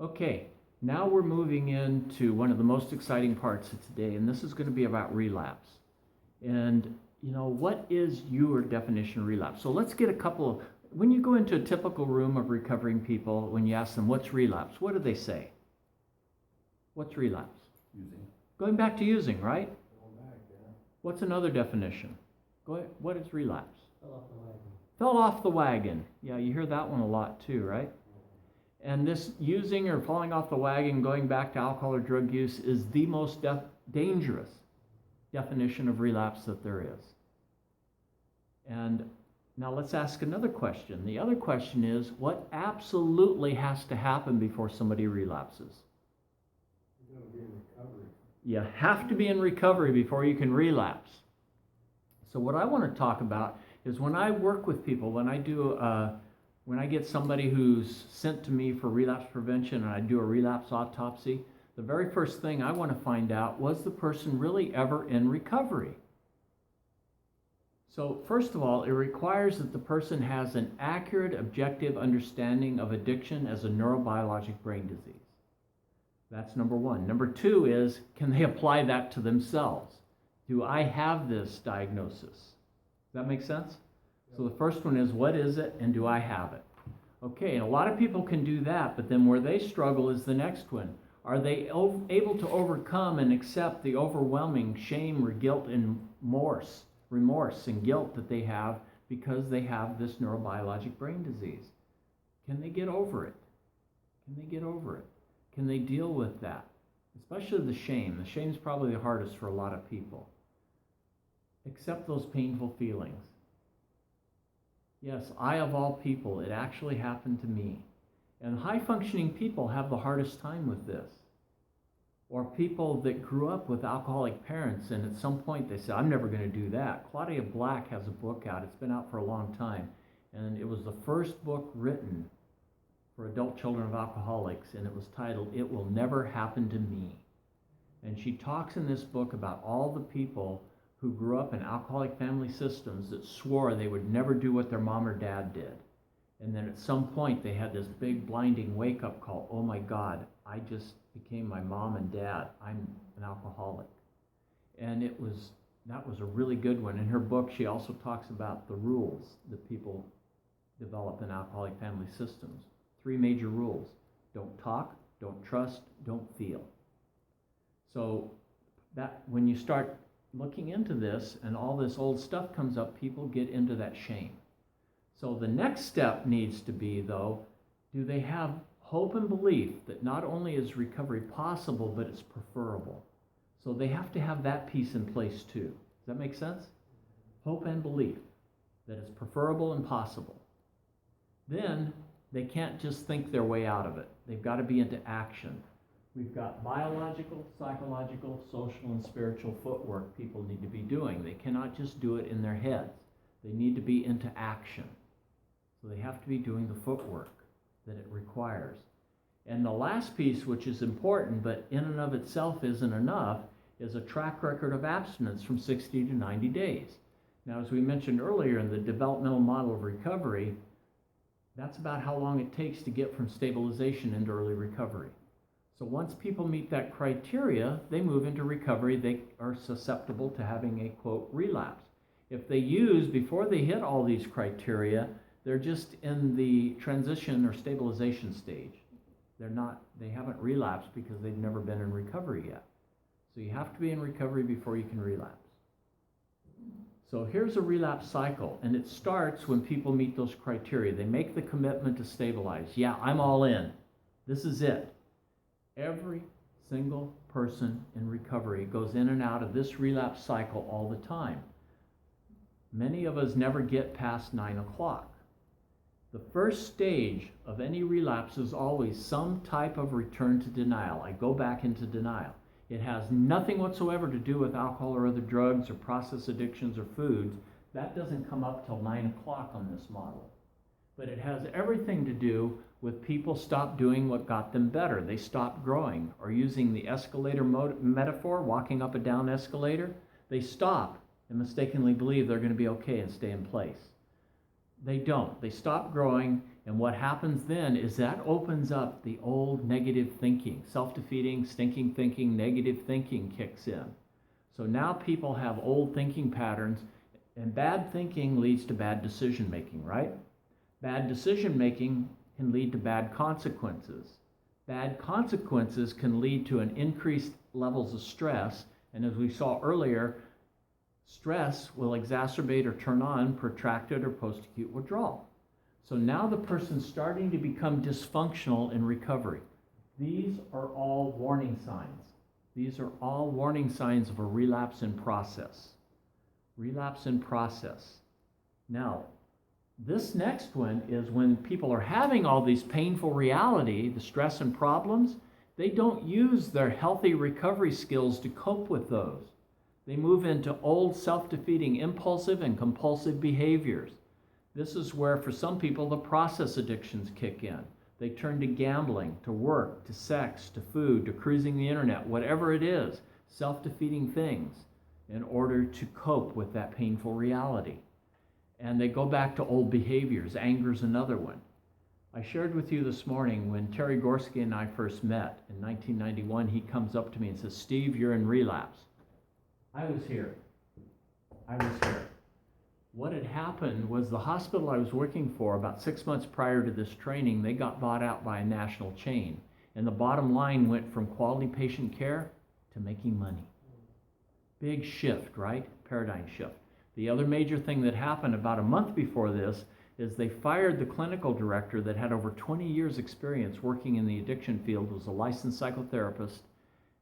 Okay, now we're moving into one of the most exciting parts of today, and this is going to be about relapse. And, what is your definition of relapse? So let's get a couple of, when you go into a typical room of recovering people, when you ask them, what's relapse? What do they say? What's relapse? Using. Going back to using, right? Going back, yeah. What's another definition? Go ahead. What is relapse? Fell off the wagon. Fell off the wagon. Yeah, you hear that one a lot too, right? And this using or falling off the wagon, going back to alcohol or drug use, is the most dangerous definition of relapse that there is. And now let's ask another question. The other question is, what absolutely has to happen before somebody relapses? You're going to be in recovery. You have to be in recovery before you can relapse. So what I want to talk about is when I work with people, when I get somebody who's sent to me for relapse prevention and I do a relapse autopsy, the very first thing I want to find out, was the person really ever in recovery? So first of all, it requires that the person has an accurate, objective understanding of addiction as a neurobiologic brain disease. That's number one. Number two is, can they apply that to themselves? Do I have this diagnosis? Does that make sense? So the first one is, what is it and do I have it? Okay, and a lot of people can do that, but then where they struggle is the next one. Are they able to overcome and accept the overwhelming shame or guilt and remorse and guilt that they have because they have this neurobiologic brain disease? Can they get over it? Can they get over it? Can they deal with that? Especially the shame. The shame's probably the hardest for a lot of people. Accept those painful feelings. Yes, I of all people, it actually happened to me. And high-functioning people have the hardest time with this. Or people that grew up with alcoholic parents and at some point they said, I'm never going to do that. Claudia Black has a book out. It's been out for a long time. And it was the first book written for adult children of alcoholics, and it was titled, It Will Never Happen to Me. And she talks in this book about all the people who grew up in alcoholic family systems that swore they would never do what their mom or dad did. And then at some point they had this big blinding wake-up call. Oh my God, I just became my mom and dad. I'm an alcoholic. And that was a really good one. In her book, she also talks about the rules that people develop in alcoholic family systems. 3 major rules. Don't talk, don't trust, don't feel. So that when you start looking into this and all this old stuff comes up, people get into that shame. So the next step needs to be, though, do they have hope and belief that not only is recovery possible, but it's preferable? So they have to have that piece in place too. Does that make sense? Hope and belief that it's preferable and possible. Then they can't just think their way out of it. They've got to be into action. We've got biological, psychological, social, and spiritual footwork people need to be doing. They cannot just do it in their heads. They need to be into action. So they have to be doing the footwork that it requires. And the last piece, which is important, but in and of itself isn't enough, is a track record of abstinence from 60 to 90 days. Now, as we mentioned earlier in the developmental model of recovery, that's about how long it takes to get from stabilization into early recovery. So once people meet that criteria, they move into recovery. They are susceptible to having a, quote, relapse. If they use before they hit all these criteria, they're just in the transition or stabilization stage. They haven't relapsed because they've never been in recovery yet. So you have to be in recovery before you can relapse. So here's a relapse cycle, and it starts when people meet those criteria. They make the commitment to stabilize. Yeah, I'm all in. This is it. Every single person in recovery goes in and out of this relapse cycle all the time. Many of us never get past 9 o'clock. The first stage of any relapse is always some type of return to denial. I go back into denial. It has nothing whatsoever to do with alcohol or other drugs or processed addictions or foods. That doesn't come up till 9 o'clock on this model. But it has everything to do with people stop doing what got them better. They stop growing, or using the escalator metaphor, walking up a down escalator, they stop and mistakenly believe they're going to be okay and stay in place. They don't. They stop growing, And what happens then is that opens up the old negative thinking, self-defeating, stinking thinking, negative thinking kicks in. So now people have old thinking patterns, and bad thinking leads to bad decision making, right? Bad decision making can lead to bad consequences. Bad consequences can lead to an increased levels of stress, and as we saw earlier, stress will exacerbate or turn on protracted or post-acute withdrawal. So now the person's starting to become dysfunctional in recovery. These are all warning signs. These are all warning signs of a relapse in process. Relapse in process. Now, this next one is when people are having all these painful reality, the stress and problems, they don't use their healthy recovery skills to cope with those. They move into old self-defeating impulsive and compulsive behaviors. This is where, for some people, the process addictions kick in. They turn to gambling, to work, to sex, to food, to cruising the internet, whatever it is, self-defeating things, in order to cope with that painful reality. And they go back to old behaviors. Anger's another one. I shared with you this morning when Terry Gorski and I first met in 1991, he comes up to me and says, "Steve, you're in relapse." I was here. What had happened was the hospital I was working for about 6 months prior to this training, they got bought out by a national chain. And the bottom line went from quality patient care to making money. Big shift, right? Paradigm shift. The other major thing that happened about a month before this is they fired the clinical director that had over 20 years experience working in the addiction field, was a licensed psychotherapist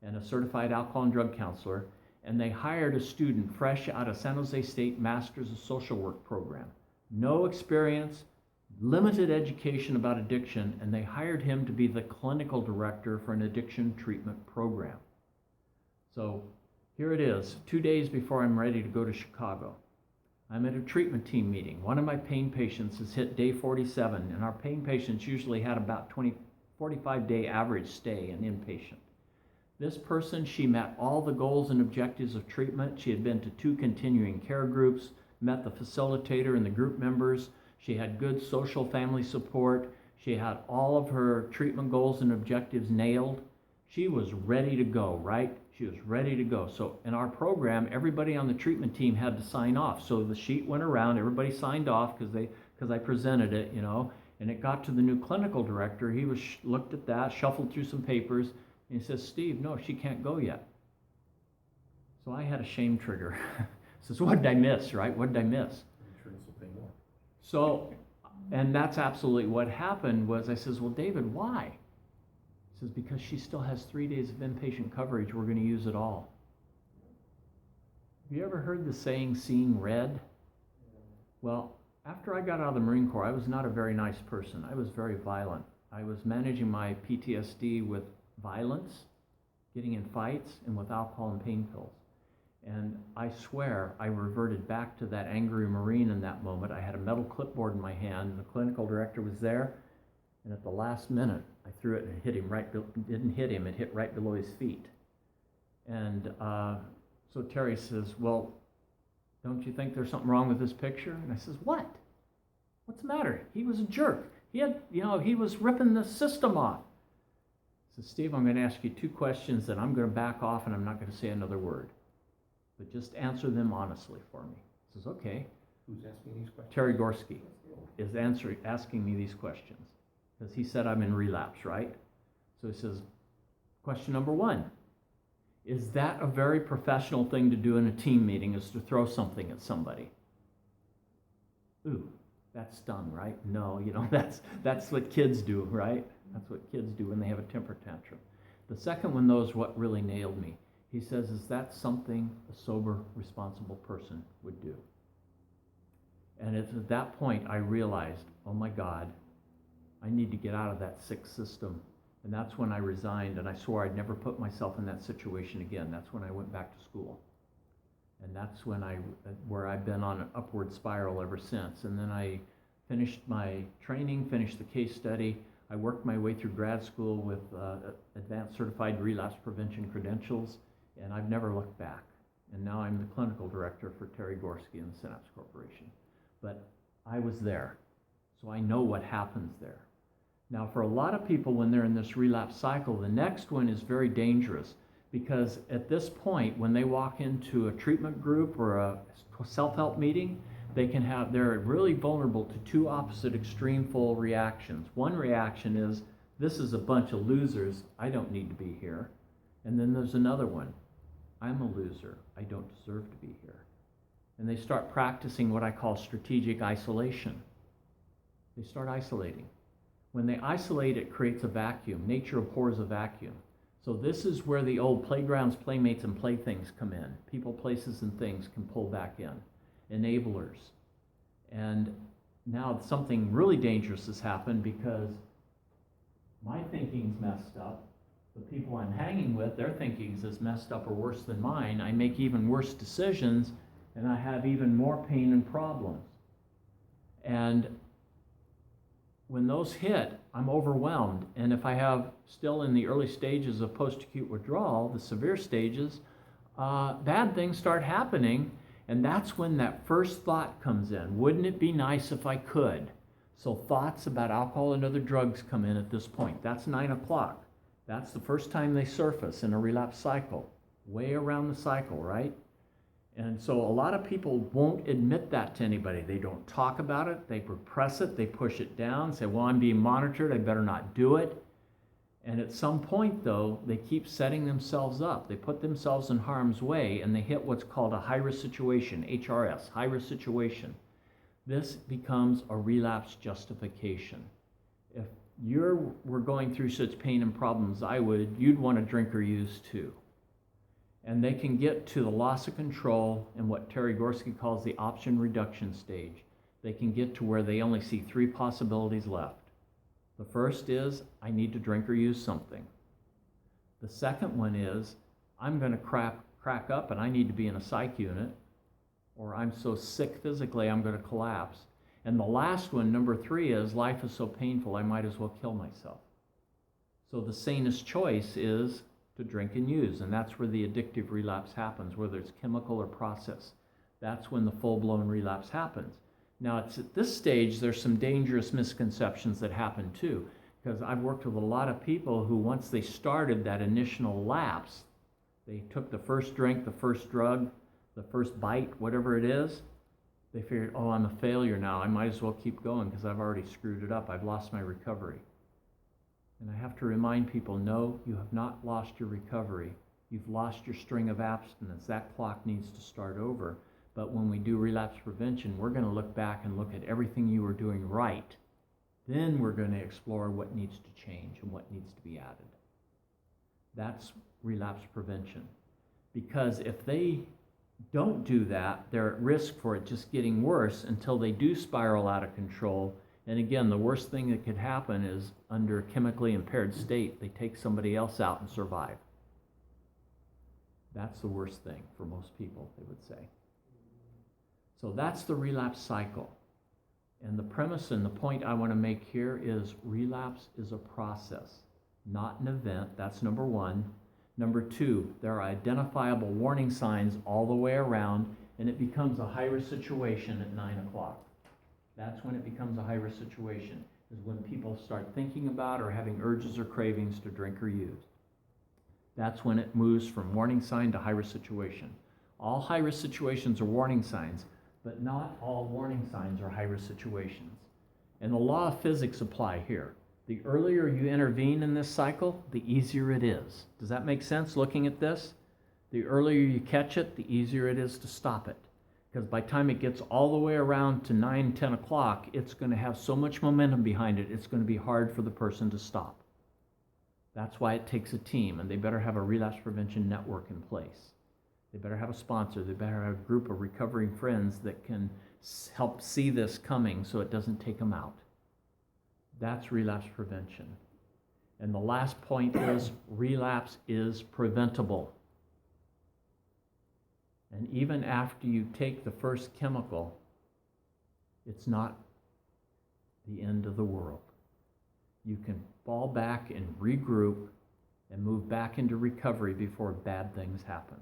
and a certified alcohol and drug counselor, and they hired a student fresh out of San Jose State Masters of Social Work program. No experience, limited education about addiction, and they hired him to be the clinical director for an addiction treatment program. So here it is, 2 days before I'm ready to go to Chicago. I'm at a treatment team meeting. One of my pain patients has hit day 47, and our pain patients usually had about 45-day average stay in inpatient. This person, she met all the goals and objectives of treatment. She had been to 2 continuing care groups, met the facilitator and the group members. She had good social family support. She had all of her treatment goals and objectives nailed. She was ready to go, right? She was ready to go. So in our program, everybody on the treatment team had to sign off. So the sheet went around, everybody signed off because I presented it, and it got to the new clinical director. He looked at that, shuffled through some papers, and he says, "Steve, no, she can't go yet." So I had a shame trigger. Says, "What did I miss, right? What did I miss?" Insurance will pay more. So, and that's absolutely what happened was I says, "Well, David, why?" He says, "Because she still has 3 days of inpatient coverage. We're going to use it all." Have you ever heard the saying, "seeing red"? Well, after I got out of the Marine Corps, I was not a very nice person. I was very violent. I was managing my PTSD with violence, getting in fights, and with alcohol and pain pills. And I swear I reverted back to that angry Marine in that moment. I had a metal clipboard in my hand, and the clinical director was there, and at the last minute, I threw it and it hit him didn't hit him, it hit right below his feet. And so Terry says, "Well, don't you think there's something wrong with this picture?" And I says, "What? What's the matter? He was a jerk. He was ripping the system off." So, "Steve, I'm going to ask you 2 questions, and I'm going to back off, and I'm not going to say another word. But just answer them honestly for me." He says, "Okay." Who's asking these questions? Terry Gorski is asking me these questions because he said I'm in relapse, right? So he says, "Question number 1, is that a very professional thing to do in a team meeting, is to throw something at somebody?" Ooh, that stung, right? No, that's what kids do, right? That's what kids do when they have a temper tantrum. The second one, though, is what really nailed me. He says, "Is that something a sober, responsible person would do?" And it's at that point I realized, oh my God, I need to get out of that sick system. And that's when I resigned, and I swore I'd never put myself in that situation again. That's when I went back to school. And that's where I've been on an upward spiral ever since. And then I finished my training, finished the case study. I worked my way through grad school with advanced certified relapse prevention credentials, and I've never looked back. And now I'm the clinical director for Terry Gorski and the Synapse Corporation. But I was there. So I know what happens there. Now, for a lot of people, when they're in this relapse cycle, the next one is very dangerous because at this point, when they walk into a treatment group or a self-help meeting, they're really vulnerable to two opposite extreme full reactions. One reaction is, this is a bunch of losers, I don't need to be here. And then there's another one, I'm a loser, I don't deserve to be here. And they start practicing what I call strategic isolation. They start isolating. When they isolate, it creates a vacuum. Nature abhors a vacuum. So this is where the old playgrounds, playmates, and playthings come in. People, places, and things can pull back in. Enablers. And now something really dangerous has happened because my thinking's messed up. The people I'm hanging with, their thinking's as messed up or worse than mine. I make even worse decisions, and I have even more pain and problems. And when those hit, I'm overwhelmed. And if I have still in the early stages of post-acute withdrawal, the severe stages, bad things start happening. And that's when that first thought comes in. Wouldn't it be nice if I could? So thoughts about alcohol and other drugs come in at this point. That's 9 o'clock. That's the first time they surface in a relapse cycle, way around the cycle, right? And so a lot of people won't admit that to anybody. They don't talk about it, they repress it, they push it down, say, well, I'm being monitored, I better not do it. And at some point, though, they keep setting themselves up. They put themselves in harm's way, and they hit what's called a high-risk situation, HRS, high-risk situation. This becomes a relapse justification. If you were going through such pain and problems I would, you'd want to drink or use too. And they can get to the loss of control and what Terry Gorski calls the option reduction stage. They can get to where they only see 3 possibilities left. The first is, I need to drink or use something. The second one is, I'm going to crack up and I need to be in a psych unit, or I'm so sick physically I'm going to collapse. And the last one, number 3, is, life is so painful I might as well kill myself. So the sanest choice is to drink and use, and that's where the addictive relapse happens, whether it's chemical or process. That's when the full-blown relapse happens. Now, it's at this stage, there's some dangerous misconceptions that happen too, because I've worked with a lot of people who, once they started that initial lapse, they took the first drink, the first drug, the first bite, whatever it is, they figured, oh, I'm a failure now, I might as well keep going because I've already screwed it up, I've lost my recovery. And I have to remind people, no, you have not lost your recovery. You've lost your string of abstinence. That clock needs to start over. But when we do relapse prevention, we're going to look back and look at everything you were doing right. Then we're going to explore what needs to change and what needs to be added. That's relapse prevention. Because if they don't do that, they're at risk for it just getting worse until they do spiral out of control. And again, the worst thing that could happen is, under a chemically impaired state, they take somebody else out and survive. That's the worst thing for most people, they would say. So that's the relapse cycle. And the premise and the point I want to make here is, relapse is a process, not an event. That's number 1. Number 2, there are identifiable warning signs all the way around, and it becomes a high-risk situation at 9 o'clock. That's when it becomes a high-risk situation, is when people start thinking about or having urges or cravings to drink or use. That's when it moves from warning sign to high-risk situation. All high-risk situations are warning signs, but not all warning signs are high-risk situations. And the law of physics apply here. The earlier you intervene in this cycle, the easier it is. Does that make sense, looking at this? The earlier you catch it, the easier it is to stop it. Because by the time it gets all the way around to 9, 10 o'clock, it's going to have so much momentum behind it, it's going to be hard for the person to stop. That's why it takes a team, and they better have a relapse prevention network in place. They better have a sponsor. They better have a group of recovering friends that can help see this coming so it doesn't take them out. That's relapse prevention. And the last point is, relapse is preventable. And even after you take the first chemical, it's not the end of the world. You can fall back and regroup and move back into recovery before bad things happen.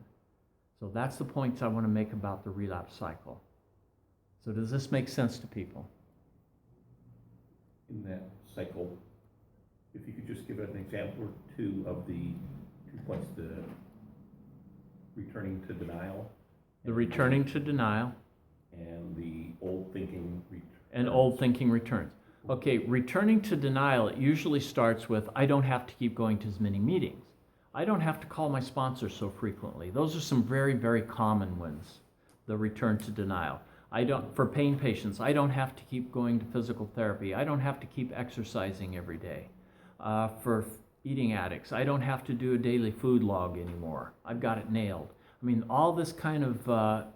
So that's the points I want to make about the relapse cycle. So does this make sense to people? In that cycle, if you could just give an example or two of the 2 points, the returning to denial. The returning to denial And the old thinking and old thinking returns. Okay, returning to denial, it usually starts with, I don't have to keep going to as many meetings. I don't have to call my sponsor so frequently. Those are some very, very common ones, the return to denial. For pain patients, I don't have to keep going to physical therapy. I don't have to keep exercising every day. For eating addicts, I don't have to do a daily food log anymore. I've got it nailed. I mean, all this kind of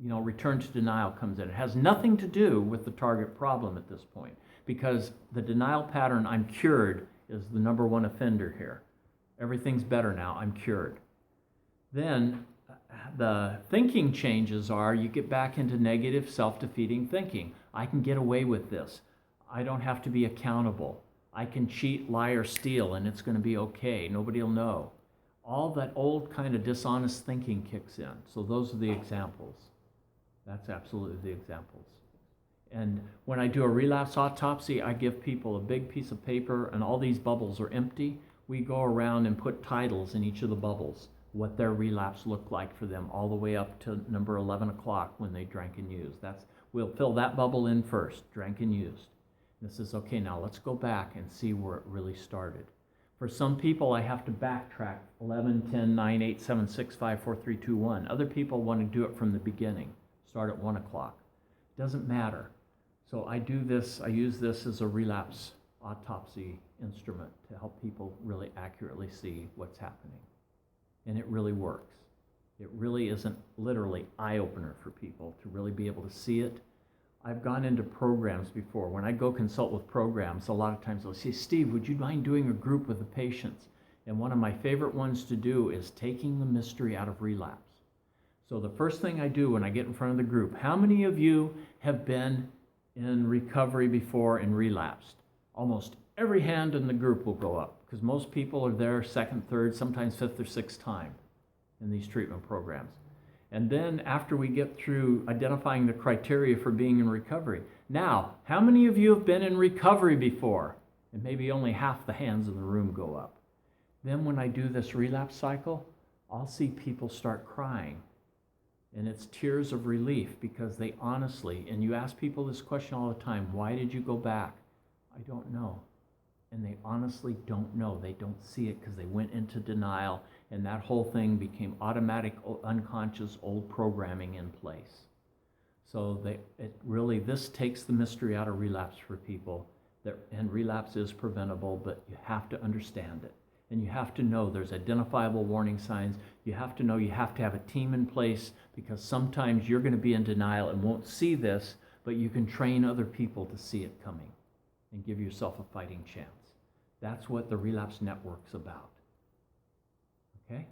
return to denial comes in. It has nothing to do with the target problem at this point, because the denial pattern, I'm cured, is the number one offender here. Everything's better now, I'm cured. Then the thinking changes are, you get back into negative, self-defeating thinking. I can get away with this. I don't have to be accountable. I can cheat, lie, or steal, and it's going to be okay. Nobody will know. All that old kind of dishonest thinking kicks in. So those are the examples. That's absolutely the examples. And when I do a relapse autopsy, I give people a big piece of paper, and all these bubbles are empty. We go around and put titles in each of the bubbles, what their relapse looked like for them, all the way up to number 11 o'clock when they drank and used. We'll fill that bubble in first, drank and used. This is, okay, now let's go back and see where it really started. For some people, I have to backtrack 11, 10, 9, 8, 7, 6, 5, 4, 3, 2, 1. Other people want to do it from the beginning, start at 1 o'clock. Doesn't matter. So I use this as a relapse autopsy instrument to help people really accurately see what's happening. And it really works. It really isn't literally eye-opener for people to really be able to see it. I've gone into programs before. When I go consult with programs, a lot of times they'll say, Steve, would you mind doing a group with the patients? And one of my favorite ones to do is taking the mystery out of relapse. So the first thing I do when I get in front of the group, how many of you have been in recovery before and relapsed? Almost every hand in the group will go up, because most people are there second, third, sometimes fifth or sixth time in these treatment programs. And then after we get through identifying the criteria for being in recovery, now, how many of you have been in recovery before? And maybe only half the hands in the room go up. Then when I do this relapse cycle, I'll see people start crying. And it's tears of relief, because they honestly, and you ask people this question all the time, why did you go back? I don't know. And they honestly don't know. They don't see it because they went into denial, and that whole thing became automatic, unconscious, old programming in place. So this takes the mystery out of relapse for people, and relapse is preventable, but you have to understand it. And you have to know there's identifiable warning signs. You have to know you have to have a team in place, because sometimes you're going to be in denial and won't see this, but you can train other people to see it coming and give yourself a fighting chance. That's what the Relapse Network's about. Okay?